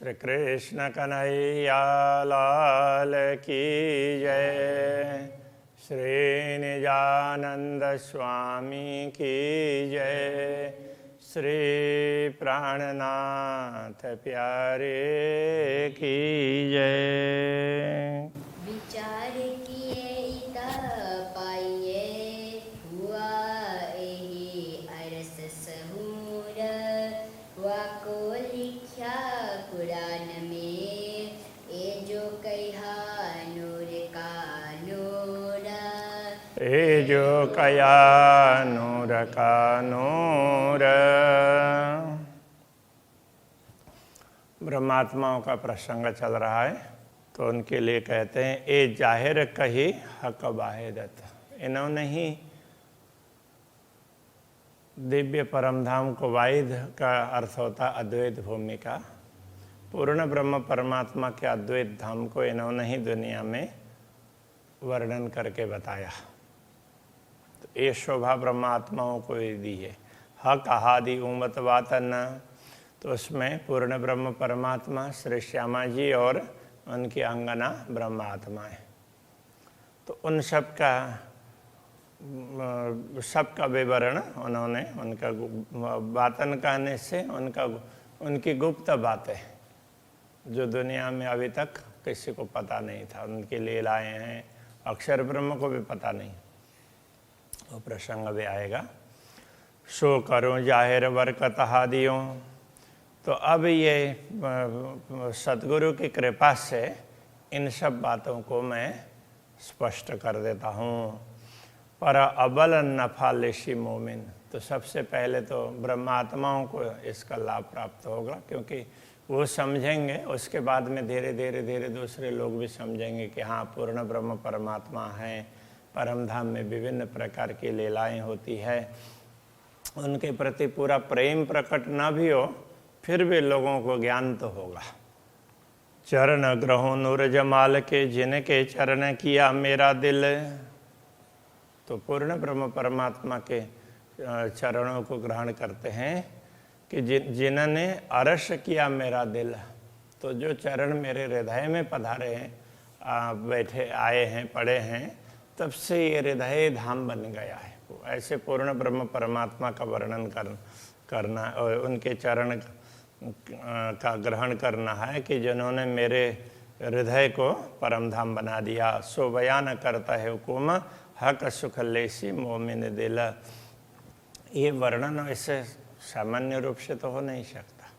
श्री कृष्ण कन्हैया लाल की जय। श्री निजानंद स्वामी की जय। श्री प्राणनाथ प्यारे की जय। विचार किए पाइए हुआ एहि अरस सहूर वाको लिख्या पुराण में ए जो कहा नूर का नूर ए जो कया नूर का नूर। ब्रह्मात्माओं का प्रसंग चल रहा है तो उनके लिए कहते हैं ए जाहिर कही हक वाहिदत। इन्होंने ही दिव्य परमधाम को वाहिद का अर्थ होता अद्वैत भूमि का। पूर्ण ब्रह्म परमात्मा के अद्वैत धाम को इन्होंने ही दुनिया में वर्णन करके बताया। तो ये शोभा ब्रह्मात्माओं को ही दी है। हक आदि उमत वातन, तो उसमें पूर्ण ब्रह्म परमात्मा श्री श्यामा जी और उनकी अंगना ब्रह्मात्माएं। तो उन सबका विवरण उन्होंने उनका वातन कहने से उनकी गुप्त बातें जो दुनिया में अभी तक किसी को पता नहीं था, उनके लीलाएं हैं, अक्षर ब्रह्म को भी पता नहीं। वो प्रसंग भी आएगा। सो करूं जाहिर बरकत हादियों। तो अब ये सतगुरु की कृपा से इन सब बातों को मैं स्पष्ट कर देता हूँ। पर अबल नफा लेशी मोमिन, तो सबसे पहले तो ब्रह्मात्माओं को इसका लाभ प्राप्त होगा, क्योंकि वो समझेंगे, उसके बाद में धीरे धीरे दूसरे लोग भी समझेंगे कि हाँ पूर्ण ब्रह्म परमात्मा है। परमधाम में विभिन्न प्रकार की लीलाएं होती है, उनके प्रति पूरा प्रेम प्रकट न भी हो फिर भी लोगों को ज्ञान तो होगा। चरण ग्रहों नूर जमाल के जिनके चरण किया मेरा दिल। तो पूर्ण ब्रह्म परमात्मा के चरणों को ग्रहण करते हैं कि जिन्होंने अरश किया मेरा दिल। तो जो चरण मेरे हृदय में पधारे हैं, बैठे आए हैं, पड़े हैं, तब से ये हृदय धाम बन गया है। ऐसे पूर्ण ब्रह्म परमात्मा का वर्णन करना और उनके चरण का ग्रहण करना है कि जिन्होंने मेरे हृदय को परमधाम बना दिया। सो बयान करता है हुकुम हक सुख लेसी मोमिन दिल। ये वर्णन ऐसे सामान्य रूप से तो हो नहीं सकता।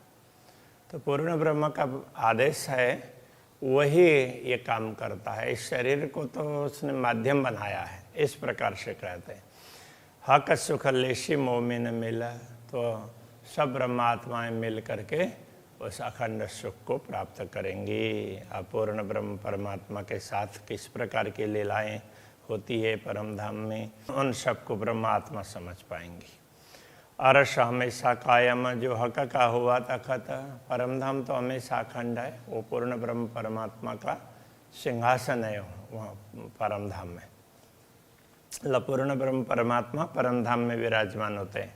तो पूर्ण ब्रह्म का आदेश है, वही ये काम करता है। इस शरीर को तो उसने माध्यम बनाया है, इस प्रकार से कहते हैं। हक सुख लेसी मोमिन मिला, तो सब ब्रह्मात्माएं मिल करके उस अखंड सुख को प्राप्त करेंगी। अपूर्ण ब्रह्म परमात्मा के साथ किस प्रकार की लीलाएं होती है परमधाम में, उन सबको ब्रह्मात्मा समझ पाएंगी। अरश हमेशा कायम, जो हक का हुआ तखत। परमधाम तो हमेशा अखंड है, वो पूर्ण ब्रह्म परमात्मा का सिंहासन है वहाँ परमधाम में। पूर्ण ब्रह्म परमात्मा परमधाम में विराजमान होते हैं।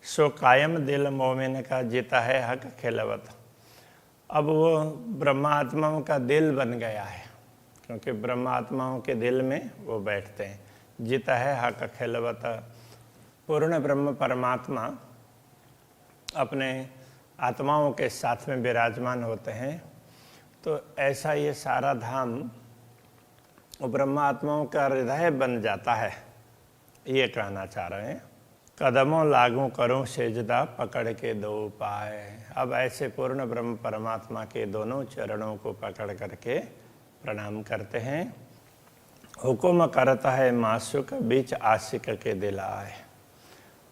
सो कायम दिल मोमिन का जीता है हक खिलवत। अब वो ब्रह्मात्माओं का दिल बन गया है, क्योंकि ब्रह्मात्माओं के दिल में वो बैठते हैं। जीता है हक खिलवत। पूर्ण ब्रह्म परमात्मा अपने आत्माओं के साथ में विराजमान होते हैं। तो ऐसा ये सारा धाम वो ब्रह्मात्माओं का हृदय बन जाता है, ये कहना चाह रहे हैं। कदमों लागू करूं सेजदा पकड़ के दो पाए। अब ऐसे पूर्ण ब्रह्म परमात्मा के दोनों चरणों को पकड़ करके प्रणाम करते हैं। हुकुम करता है मासुक बीच आशिक के दिल आए।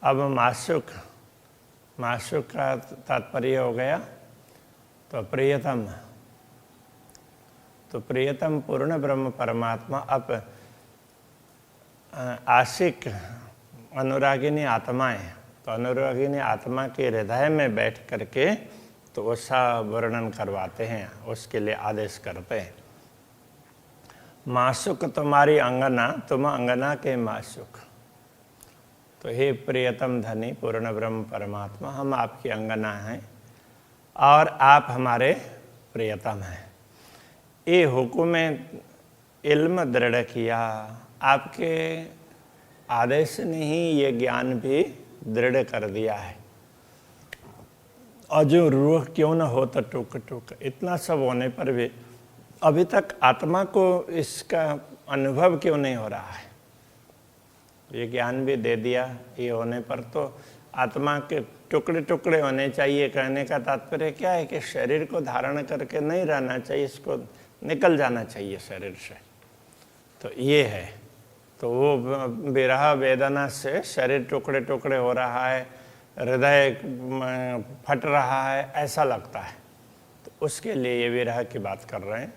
अब मासुक का तात्पर्य हो गया तो प्रियतम। तो प्रियतम पूर्ण ब्रह्म परमात्मा अब आशिक अनुरागिनी आत्माएं, तो अनुरागिनी आत्मा के हृदय में बैठ करके तो उसका वर्णन करवाते हैं, उसके लिए आदेश करते हैं। मासुक तुम्हारी अंगना, तुम अंगना के मासुक। तो हे प्रियतम धनी पूर्ण ब्रह्म परमात्मा, हम आपकी अंगना हैं और आप हमारे प्रियतम है। ये हुक्म इल्म दृढ़ किया, आपके आदेश ने ही ये ज्ञान भी दृढ़ कर दिया है। और जो रूह क्यों न हो तो टुक टुक, इतना सब होने पर भी अभी तक आत्मा को इसका अनुभव क्यों नहीं हो रहा है? ये ज्ञान भी दे दिया, ये होने पर तो आत्मा के टुकड़े टुकड़े होने चाहिए। कहने का तात्पर्य क्या है कि शरीर को धारण करके नहीं रहना चाहिए, इसको निकल जाना चाहिए शरीर से। तो ये है, तो वो विरह वेदना से शरीर टुकड़े टुकड़े हो रहा है, हृदय फट रहा है, ऐसा लगता है। तो उसके लिए ये विरह की बात कर रहे हैं।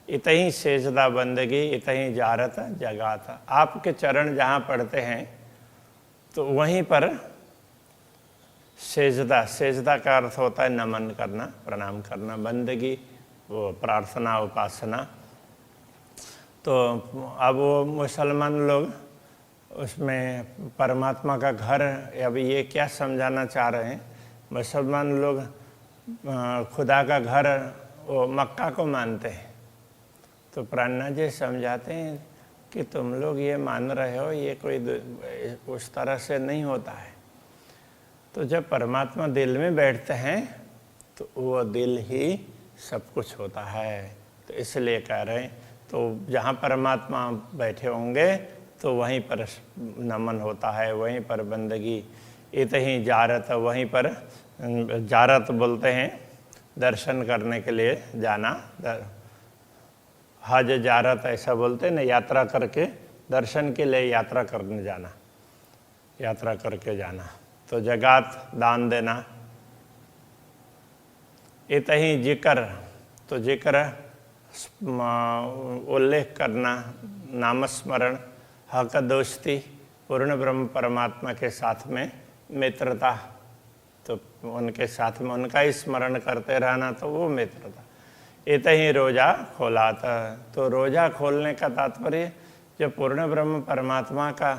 इतही सेजदा बंदगी, इतही जारत जगाता। आपके चरण जहाँ पड़ते हैं तो वहीं पर सेजदा, सेजदा का अर्थ होता है नमन करना, प्रणाम करना, बंदगी वो प्रार्थना उपासना। तो अब वो मुसलमान लोग उसमें परमात्मा का घर, अब ये क्या समझाना चाह रहे हैं? मुसलमान लोग खुदा का घर वो मक्का को मानते हैं। तो प्राणनाथ जी समझाते हैं कि तुम लोग ये मान रहे हो, ये कोई उस तरह से नहीं होता है। तो जब परमात्मा दिल में बैठते हैं तो वो दिल ही सब कुछ होता है। तो इसलिए कह रहे हैं, तो जहाँ परमात्मा बैठे होंगे तो वहीं पर नमन होता है, वहीं पर बंदगी। इतही जारत, वहीं पर जारत बोलते हैं दर्शन करने के लिए जाना। हज जारत ऐसा बोलते हैं ना, यात्रा करके दर्शन के लिए यात्रा करने जाना, यात्रा करके जाना। तो जगात दान देना। इतही जिक्र, तो जिक्र उल्लेख करना, नामस्मरण। हक दोस्ती, पूर्ण ब्रह्म परमात्मा के साथ में मित्रता, तो उनके साथ में उनका ही स्मरण करते रहना, तो वो मित्रता। इतही रोजा खोला था, तो रोजा खोलने का तात्पर्य जब पूर्ण ब्रह्म परमात्मा का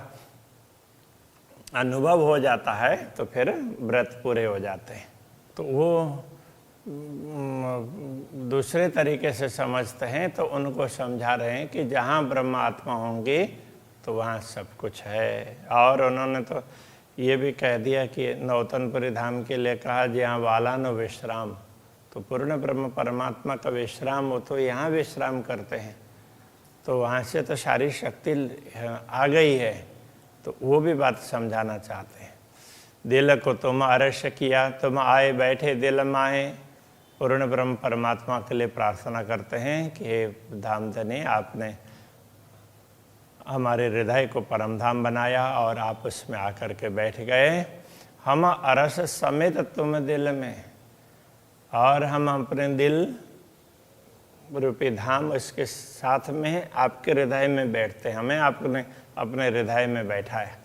अनुभव हो जाता है तो फिर व्रत पूरे हो जाते हैं। तो वो दूसरे तरीके से समझते हैं, तो उनको समझा रहे हैं कि जहाँ ब्रह्म आत्मा होंगी तो वहाँ सब कुछ है। और उन्होंने तो ये भी कह दिया कि नौतनपुरी धाम के लिए कहा जहाँ वाला न विश्राम, तो पूर्ण ब्रह्म परमात्मा का विश्राम हो तो यहाँ विश्राम करते हैं। तो वहाँ से तो सारी शक्ति आ गई है, तो वो भी बात समझाना चाहते हैं। दिल को तुम अरश किया, तुम आए बैठे दिल माए। पूर्ण ब्रह्म परमात्मा के लिए प्रार्थना करते हैं कि हे धामधनी, आपने हमारे हृदय को परम धाम बनाया और आप उसमें आकर के बैठ गए। हम अरस समेत तुम दिल में, और हम अपने दिल रूपी धाम उसके साथ में आपके हृदय में बैठते हैं। हमें आपने अपने हृदय में बैठा है।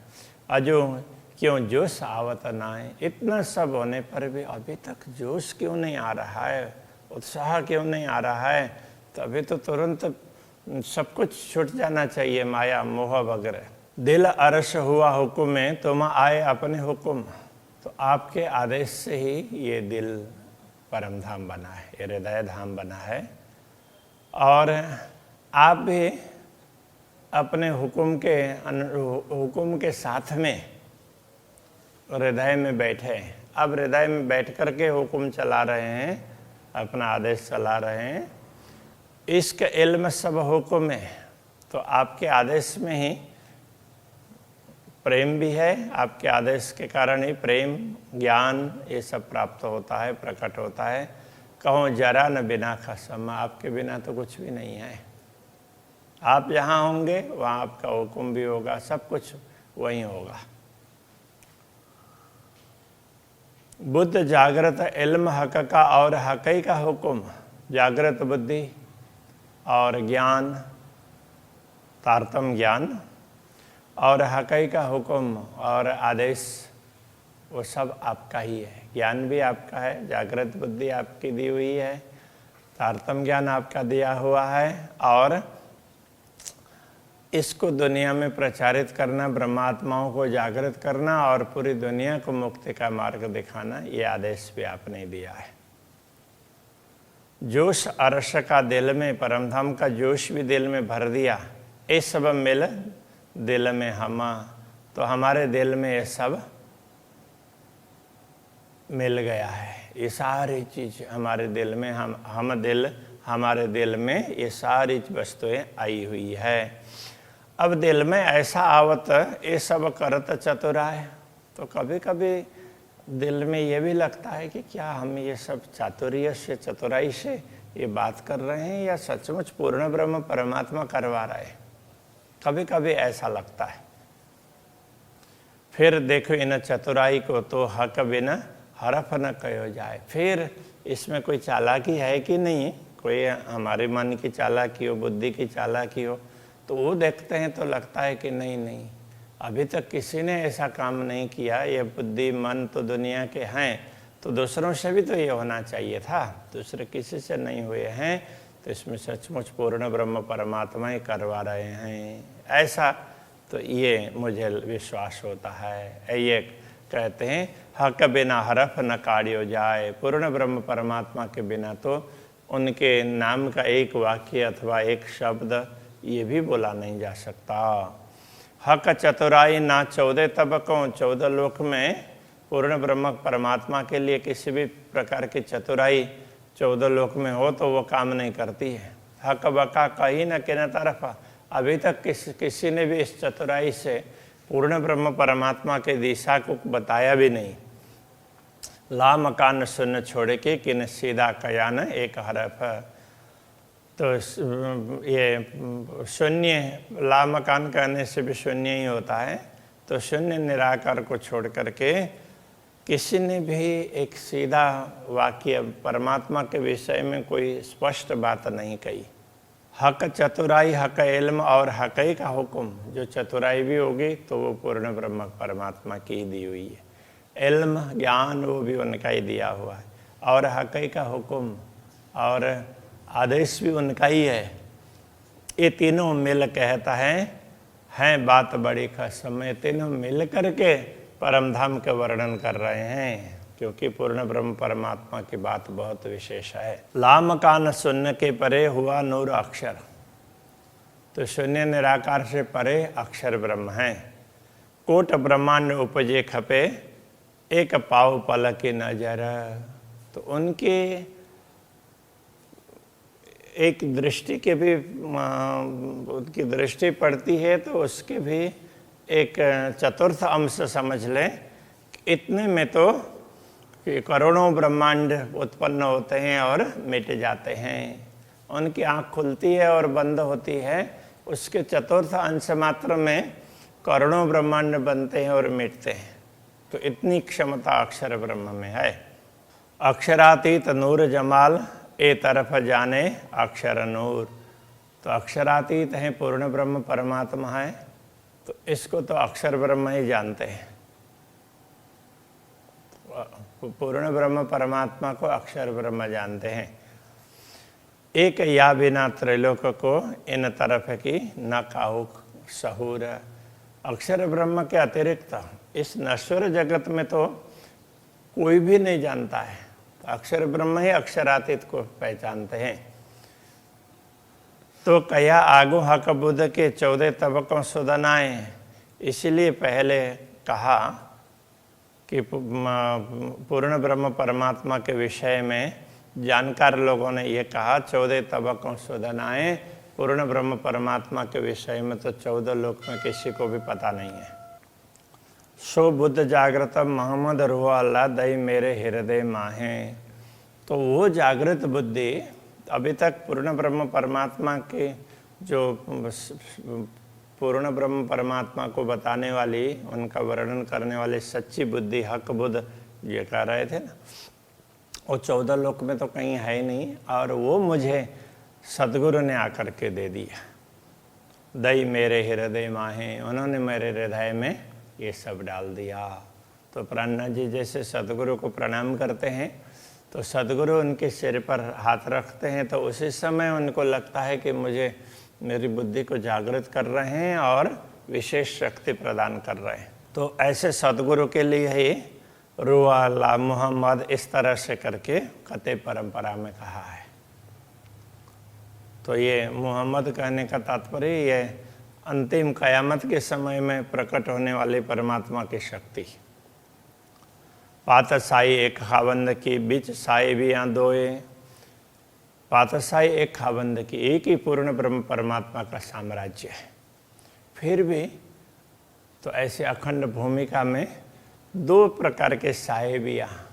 अजो क्यों जोश आवत ना है, इतना सब होने पर भी अभी तक जोश क्यों नहीं आ रहा है, उत्साह क्यों नहीं आ रहा है? तो अभी तो तुरंत सब कुछ छूट जाना चाहिए, माया मोह वगैरह। दिल अरश हुआ हुक्म में, तुम आए अपने हुक्म। तो आपके आदेश से ही ये दिल परम धाम बना है, ये हृदय धाम बना है। और आप भी अपने हुक्म के साथ में हृदय में बैठे। अब हृदय में बैठ करके हुक्म चला रहे हैं, अपना आदेश चला रहे हैं। इश्क इल्म सब हुक्म है, तो आपके आदेश में ही प्रेम भी है। आपके आदेश के कारण ही प्रेम ज्ञान ये सब प्राप्त होता है, प्रकट होता है। कहो जरा न बिना खसम, आपके बिना तो कुछ भी नहीं है। आप जहाँ होंगे वहाँ आपका हुक्म भी होगा, सब कुछ वहीं होगा। बुद्ध जागृत इल्म हक का और हकई का हुक्म, जागृत बुद्धि और ज्ञान, तारतम ज्ञान और हकई का हुक्म और आदेश, वो सब आपका ही है। ज्ञान भी आपका है, जागृत बुद्धि आपकी दी हुई है, तारतम ज्ञान आपका दिया हुआ है, और इसको दुनिया में प्रचारित करना, ब्रह्मात्माओं को जागृत करना और पूरी दुनिया को मुक्ति का मार्ग दिखाना, ये आदेश भी आपने दिया है। जोश अरस का दिल में, परमधाम का जोश भी दिल में भर दिया। ये सब मिल दिल में हमा, तो हमारे दिल में ये सब मिल गया है। ये सारी चीज़ हमारे दिल में, हमारे दिल में ये सारी वस्तुएं आई हुई है। अब दिल में ऐसा आवत ये सब करत चतुराय, तो कभी कभी दिल में ये भी लगता है कि क्या हम ये सब चातुर्य से, चतुराई से ये बात कर रहे हैं या सचमुच पूर्ण ब्रह्म परमात्मा करवा रहे हैं। कभी कभी ऐसा लगता है। फिर देखो इन चतुराई को तो हक बिना हरफ न कहो जाए। फिर इसमें कोई चालाकी है कि नहीं, कोई हमारे मन की चालाकी हो, बुद्धि की चालाकी हो, तो वो देखते हैं तो लगता है कि नहीं, अभी तक किसी ने ऐसा काम नहीं किया। ये बुद्धि मन तो दुनिया के हैं, तो दूसरों से भी तो ये होना चाहिए था, दूसरे किसी से नहीं हुए हैं, तो इसमें सचमुच पूर्ण ब्रह्म परमात्मा ही करवा रहे हैं, ऐसा तो ये मुझे विश्वास होता है। ये कहते हैं हक बिना हरफ न काढ़ियो जाए। पूर्ण ब्रह्म परमात्मा के बिना तो उनके नाम का एक वाक्य अथवा एक शब्द ये भी बोला नहीं जा सकता। हक चतुराई ना 14 तबकों, 14 लोक में पूर्ण ब्रह्म परमात्मा के लिए किसी भी प्रकार की चतुराई 14 लोक में हो तो वो काम नहीं करती है। हक बका कहीं न किन तरफ, अभी तक किसी ने भी इस चतुराई से पूर्ण ब्रह्म परमात्मा के दिशा को बताया भी नहीं। ला मकान शून्य छोड़ के किन सीधा कयान एक हरफ, तो ये शून्य, ला मकान कहने से भी शून्य ही होता है, तो शून्य निराकार को छोड़ करके किसी ने भी एक सीधा वाक्य परमात्मा के विषय में कोई स्पष्ट बात नहीं कही। हक चतुराई, हक इल्म और हकई का हुक्म, जो चतुराई भी होगी तो वो पूर्ण ब्रह्म परमात्मा की ही दी हुई है। इल्म ज्ञान वो भी उनका ही दिया हुआ है, और हकई का हुक्म और आदेश भी उनका ही है। ये तीनों मिल कहता है बात बड़ी खसम। ये तीनों मिल करके परमधाम के वर्णन कर रहे हैं, क्योंकि पूर्ण ब्रह्म परमात्मा की बात बहुत विशेष है। लाम कान शून्य के परे हुआ नूर अक्षर, तो शून्य निराकार से परे अक्षर ब्रह्म है। कोट ब्रह्मांड उपजे खपे एक पाव पल की नजर, तो उनके एक दृष्टि के भी, उनकी दृष्टि पड़ती है तो उसके भी एक चतुर्थ अंश समझ लें। इतने में तो कि करोड़ों ब्रह्मांड उत्पन्न होते हैं और मिट जाते हैं। उनकी आँख खुलती है और बंद होती है, उसके चतुर्थ अंश मात्र में करोड़ों ब्रह्मांड बनते हैं और मिटते हैं। तो इतनी क्षमता अक्षर ब्रह्म में है। अक्षरातीत नूर जमाल ए तरफ जाने अक्षर नूर, तो अक्षरातीत है, पूर्ण ब्रह्म परमात्मा है, तो इसको तो अक्षर ब्रह्म ही जानते हैं। पूर्ण ब्रह्म परमात्मा को अक्षर ब्रह्म जानते हैं। एक या बिना त्रैलोक को इन तरफ की न काहू सहूर, अक्षर ब्रह्म के अतिरिक्त इस नश्वर जगत में तो कोई भी नहीं जानता है, तो अक्षर ब्रह्म ही अक्षरातीत को पहचानते हैं। तो कया आगो हक बुद्ध के 14 तबकों सुदनाए, इसलिए पहले कहा कि पूर्ण ब्रह्म परमात्मा के विषय में जानकार लोगों ने ये कहा 14 तबकों सुदनाए, पूर्ण ब्रह्म परमात्मा के विषय में तो 14 लोक में किसी को भी पता नहीं है। सो बुद्ध जागृत मोहम्मद रूह अल्लाह दई मेरे हृदय माहे, तो वो जागृत बुद्धि अभी तक पूर्ण ब्रह्म परमात्मा के, जो पूर्ण ब्रह्म परमात्मा को बताने वाली, उनका वर्णन करने वाली सच्ची बुद्धि, हक बुद्ध ये कह रहे थे ना, वो 14 लोक में तो कहीं है ही नहीं, और वो मुझे सदगुरु ने आकर के दे दिया। दई मेरे हृदय माहे, उन्होंने मेरे हृदय में ये सब डाल दिया। तो प्राणनाथ जी जैसे सदगुरु को प्रणाम करते हैं, तो सदगुरु उनके सिर पर हाथ रखते हैं, तो उसी समय उनको लगता है कि मुझे, मेरी बुद्धि को जागृत कर रहे हैं और विशेष शक्ति प्रदान कर रहे हैं। तो ऐसे सदगुरु के लिए ही रूह अल्लाह मोहम्मद इस तरह से करके कते परंपरा में कहा है। तो ये मोहम्मद कहने का तात्पर्य ये अंतिम कयामत के समय में प्रकट होने वाली परमात्मा की शक्ति। पात साई एक खाबंद की बीच साई भी यहाँ दोए। पात साई एक खाबंद की, एक ही पूर्ण ब्रह्म परमात्मा का साम्राज्य है, फिर भी तो ऐसे अखंड भूमिका में दो प्रकार के साए भी यहाँ,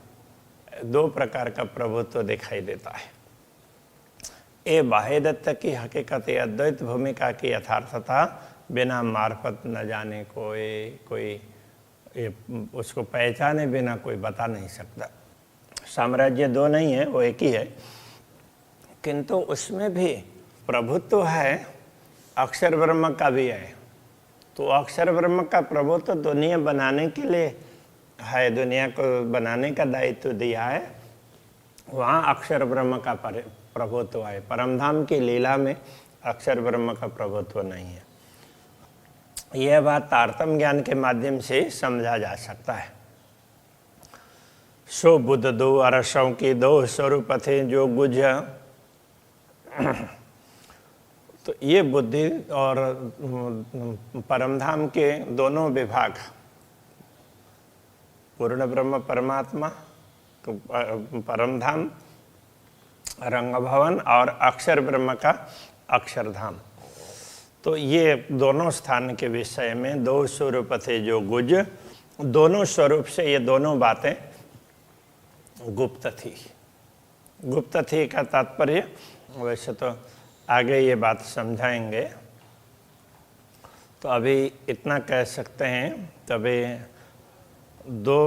दो प्रकार का प्रभुत्व दिखाई देता है। ये बाह्य दत्त की हकीकत अद्वैत भूमिका की यथार्थता बिना मार्फत न जाने कोई ये उसको पहचाने बिना कोई बता नहीं सकता। साम्राज्य दो नहीं है, वो एक ही है, किंतु उसमें भी प्रभुत्व है, अक्षर ब्रह्म का भी है। तो अक्षर ब्रह्म का प्रभुत्व दुनिया बनाने के लिए है, दुनिया को बनाने का दायित्व दिया है, वहाँ अक्षर ब्रह्म का प्रभुत्व है। परमधाम की लीला में अक्षर ब्रह्म का प्रभुत्व नहीं है। यह बात तारतम्य ज्ञान के माध्यम से समझा जा सकता है। सो बुद्ध दो अरसों की दो स्वरूप थे जो गुज। तो ये बुद्धि और परमधाम के दोनों विभाग, पूर्ण ब्रह्म परमात्मा परमधाम रंग भवन और अक्षर ब्रह्म का अक्षरधाम, तो ये दोनों स्थान के विषय में दो स्वरूप थे जो गुज। दोनों स्वरूप से ये दोनों बातें गुप्त थी। गुप्त थी का तात्पर्य वैसे तो आगे ये बात समझाएंगे, तो अभी इतना कह सकते हैं। तभी दो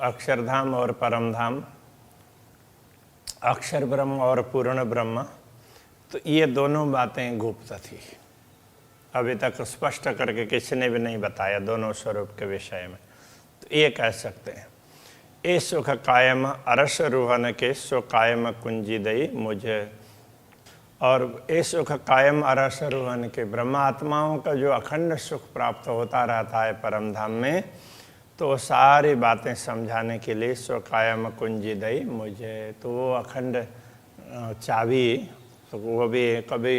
अक्षरधाम और परमधाम, अक्षर ब्रह्म और पूर्ण ब्रह्म, तो ये दोनों बातें गुप्त थी। अभी तक स्पष्ट करके किसी ने भी नहीं बताया दोनों स्वरूप के विषय में। तो ये कह सकते हैं, ए सुख कायम अरस रूहन के सो कायम कुंजी दई मुझे। और ए सुख कायम अरस रूहन के, ब्रह्मात्माओं का जो अखंड सुख प्राप्त होता रहता है परमधाम में, तो सारी बातें समझाने के लिए सो कायम कुंजी दई मुझे। तो वो अखंड चाबी, तो वो भी कभी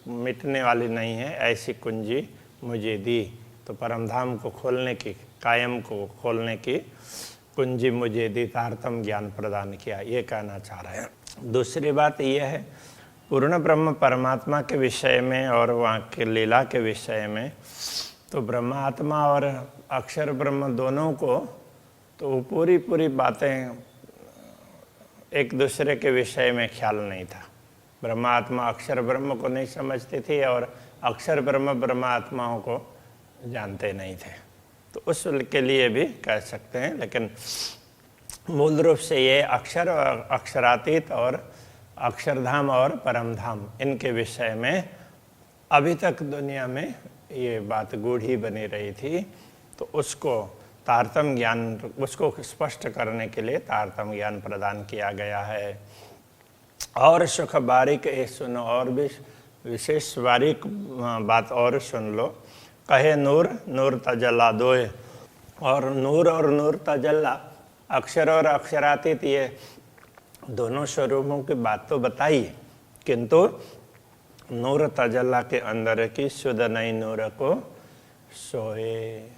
मिटने वाली नहीं है, ऐसी कुंजी मुझे दी। तो परमधाम को खोलने की, कायम को खोलने की कुंजी मुझे दी, तारतम्य ज्ञान प्रदान किया, ये कहना चाह रहे हैं। दूसरी बात यह है, पूर्ण ब्रह्म परमात्मा के विषय में और वहाँ के लीला के विषय में, तो ब्रह्मात्मा और अक्षर ब्रह्म दोनों को तो पूरी बातें एक दूसरे के विषय में ख्याल नहीं था। ब्रह्मात्मा अक्षर ब्रह्म को नहीं समझते थे और अक्षर ब्रह्म ब्रह्मात्माओं को जानते नहीं थे। तो उस के लिए भी कह सकते हैं, लेकिन मूल रूप से ये अक्षर और अक्षरातीत और अक्षरधाम और परमधाम, इनके विषय में अभी तक दुनिया में ये बात गूढ़ी बनी रही थी। तो उसको तारतम्य ज्ञान, उसको स्पष्ट करने के लिए तारतम्य ज्ञान प्रदान किया गया है। और सुख बारीक ये सुनो, और भी विशेष बारीक बात और सुन लो। कहे नूर नूर तजल्ला दोए, और नूर तजल्ला, अक्षर और अक्षरातीत, ये दोनों स्वरूपों की बात तो बताई, किंतु नूर तजल्ला के अंदर की शुद्ध नई नूर को सोए।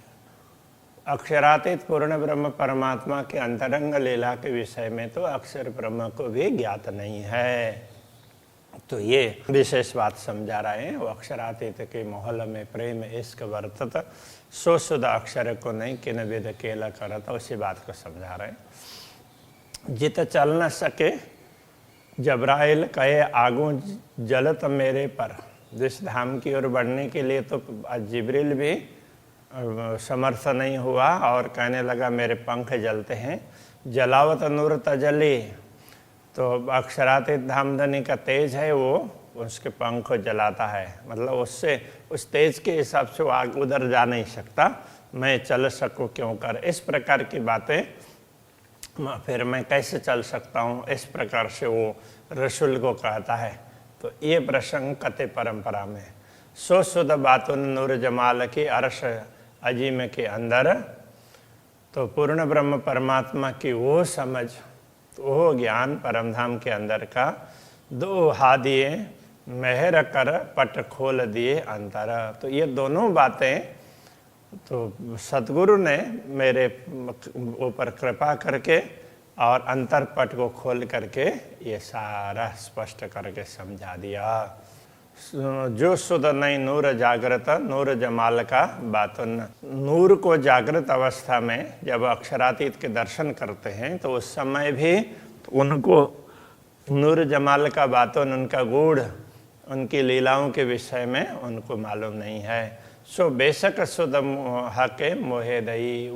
अक्षरातीत पूर्ण ब्रह्म परमात्मा के अंतरंग लीला के विषय में तो अक्षर ब्रह्म को भी ज्ञात नहीं है। तो ये विशेष बात समझा रहे हैं। वो अक्षरातीत के मोहल में प्रेम इश्क वर्तत, सो शुद्ध अक्षर को नहीं किन विध केला करत, उसी बात को समझा रहे हैं। जित चल न सके जबराइल कहे आगू जलत मेरे पर। जिस धाम की ओर बढ़ने के लिए तो जिब्रील भी समर्थ नहीं हुआ और कहने लगा मेरे पंख जलते हैं। जलावत नूर तजली, तो अक्षरातीत धामधनी का तेज है, वो उसके पंख को जलाता है, मतलब उससे उस तेज के हिसाब से वो आग उधर जा नहीं सकता, मैं चल सकूं क्यों कर। इस प्रकार की बातें, फिर मैं कैसे चल सकता हूँ, इस प्रकार से वो रसूल को कहता है। तो ये प्रसंग कते परंपरा में सो शुद्ध बातुन नूर जमाल की अर्श अजीम के अंदर, तो पूर्ण ब्रह्म परमात्मा की वो समझ, वो ज्ञान परमधाम के अंदर का दो हा दिए मेहर कर पट खोल दिए अंतर। तो ये दोनों बातें तो सतगुरु ने मेरे ऊपर कृपा करके और अंतरपट को खोल करके ये सारा स्पष्ट करके समझा दिया। जो सुध नहीं नूर जागृत नूर जमाल का बातन। नूर को जागृत अवस्था में जब अक्षरातीत के दर्शन करते हैं तो उस समय भी उनको नूर जमाल का बातन, उनका गुण, उनकी लीलाओं के विषय में उनको मालूम नहीं है। सो बेशक सुध हके मोहे दई,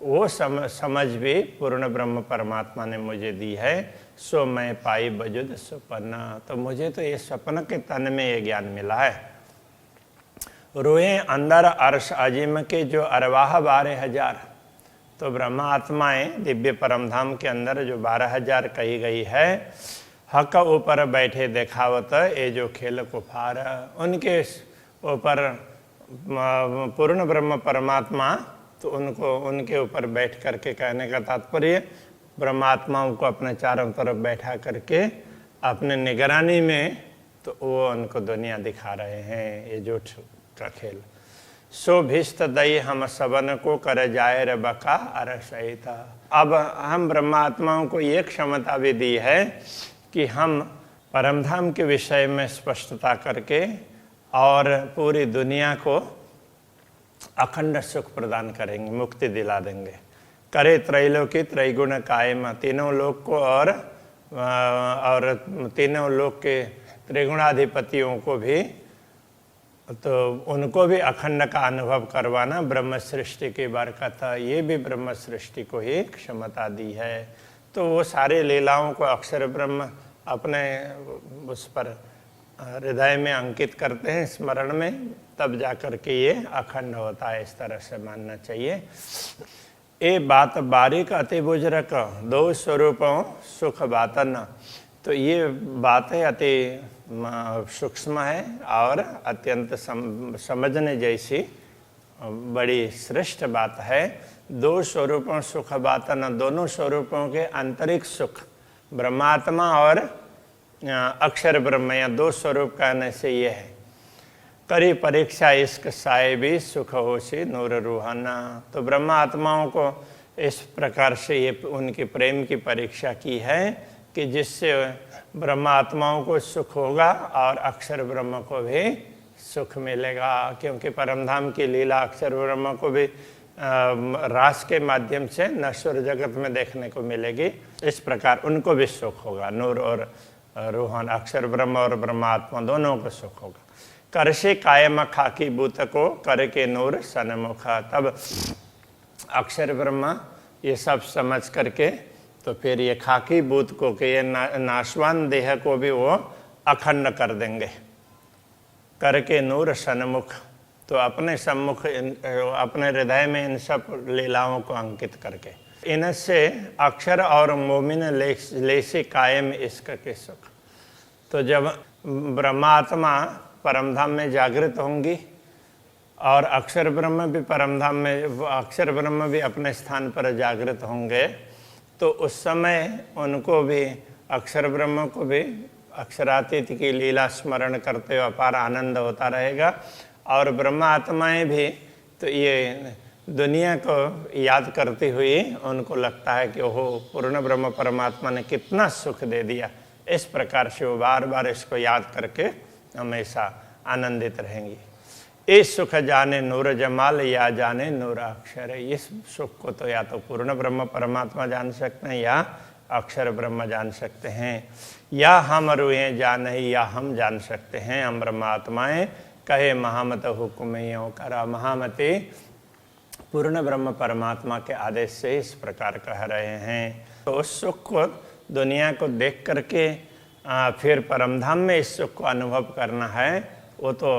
वो समझ भी पूर्ण ब्रह्म परमात्मा ने मुझे दी है। सो मैं पाई बजुद स्वप्न, तो मुझे तो ये स्वप्न के तन में ये ज्ञान मिला है। रोए अंदर अर्श अजीम के जो अरवाह 12,000, तो ब्रह्मा आत्माएं दिव्य परमधाम के अंदर जो 12,000 कही गई है, हक ऊपर बैठे देखावत ये जो खेल कुफार, उनके ऊपर पूर्ण ब्रह्म परमात्मा तो उनको उनके ऊपर बैठ करके, कहने का तात्पर्य ब्रह्मात्माओं को अपने चारों तरफ बैठा करके अपने निगरानी में तो वो उनको दुनिया दिखा रहे हैं, ये जोठ का खेल। सो भिस्त दई हम सबन को कर जाए रे बका अरसहिता। अब हम ब्रह्मात्माओं को ये क्षमता भी दी है कि हम परमधाम के विषय में स्पष्टता करके और पूरी दुनिया को अखंड सुख प्रदान करेंगे, मुक्ति दिला देंगे। करे त्रैलोकी त्रैगुण कायम, तीनों लोक को और तीनों लोक के त्रिगुणाधिपतियों को भी, तो उनको भी अखंड का अनुभव करवाना ब्रह्म सृष्टि की बरकत, ये भी ब्रह्म सृष्टि को ही क्षमता दी है। तो वो सारे लीलाओं को अक्षर ब्रह्म अपने उस पर हृदय में अंकित करते हैं, स्मरण में, तब जाकर के ये अखंड होता है। इस तरह से मानना चाहिए। ए बात बारीक अति बुजुर्ग दो स्वरूपों सुख बातन, तो ये बातें अति सूक्ष्म है और अत्यंत समझने जैसी बड़ी श्रेष्ठ बात है। दो स्वरूपों सुख बातन, दोनों स्वरूपों के आंतरिक सुख, ब्रह्मात्मा और अक्षर ब्रह्म, या दो स्वरूप कहने से ये है। करी परीक्षा इश्क साहिबी सुख होशी नूर रूहाना, तो ब्रह्मा आत्माओं को इस प्रकार से ये उनकी प्रेम की परीक्षा की है कि जिससे ब्रह्मा आत्माओं को सुख होगा और अक्षर ब्रह्म को भी सुख मिलेगा। क्योंकि परमधाम की लीला अक्षर ब्रह्म को भी रास के माध्यम से नश्वर जगत में देखने को मिलेगी। इस प्रकार उनको भी सुख होगा, नूर और रूहान, अक्षर ब्रह्म और ब्रह्मात्मा दोनों को सुख होगा। कर से कायम खाकी बूत को कर के नूर सनमुखा, तब अक्षर ब्रह्मा ये सब समझ करके तो फिर ये खाकी बूत को के ये नाशवान देह को भी वो अखंड कर देंगे। करके नूर सन्मुख, तो अपने सम्मुख अपने हृदय में इन सब लीलाओं को अंकित करके इनसे अक्षर और मोमिन लेसी कायम इश्क के सुख। तो जब ब्रह्मात्मा परमधाम में जागृत होंगी और अक्षर ब्रह्म भी परमधाम में, अक्षर ब्रह्म भी अपने स्थान पर जागृत होंगे, तो उस समय उनको भी, अक्षर ब्रह्म को भी अक्षरातीत की लीला स्मरण करते हुए अपार आनंद होता रहेगा। और ब्रह्म आत्माएं भी तो ये दुनिया को याद करती हुई उनको लगता है कि ओहो, पूर्ण ब्रह्म परमात्मा ने कितना सुख दे दिया। इस प्रकार से वो बार बार इसको याद करके हमेशा आनंदित रहेंगी। इस सुख जाने नूर जमाल या जाने नूर अक्षर, इस सुख को तो या तो पूर्ण ब्रह्म परमात्मा जान सकते हैं या अक्षर ब्रह्म जान सकते हैं, या हम रूहें जाने या हम जान सकते हैं। हम ब्रह्मात्माएं कहे महामत हुक्म यों करा, महामते पूर्ण ब्रह्म परमात्मा के आदेश से इस प्रकार कह रहे हैं। तो उस सुख को दुनिया को देख करके फिर परमधाम में इस सुख को अनुभव करना है, वो तो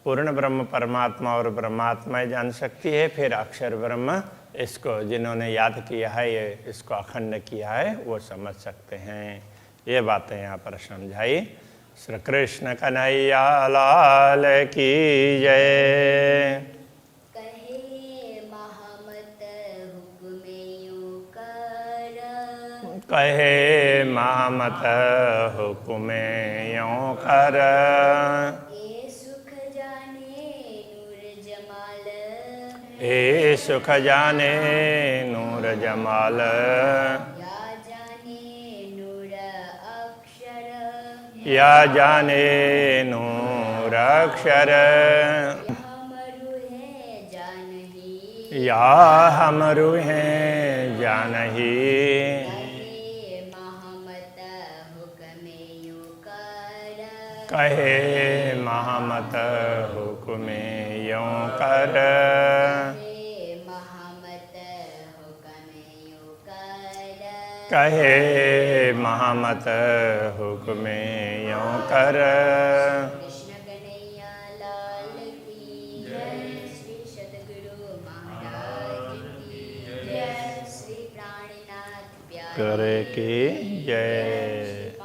पूर्ण ब्रह्म परमात्मा और ब्रह्मात्मा जान सकती है। फिर अक्षर ब्रह्म इसको जिन्होंने याद किया है, ये इसको अखंड किया है, वो समझ सकते हैं। ये बातें यहाँ पर समझाई। श्री कृष्ण कन्हैया लाल की जय। कहे महामत हुक्मे यों कर। ए सुख जाने नूर जमाल, ए सुख जाने नूर जमाल। या जाने नूर अक्षर, या जाने नूर अक्षर। हमरु है जानही, या हमरु हैं जानही। कहे महामत हुक्मे यों कर, कहे महामत हुक्मे यों कर। कहे महामत हुक्मे यों कर। कृष्ण कन्हैया लाल की जय, श्री सद्गुरु महाराज की जय, श्री प्राणनाथ प्यारे करे की जय।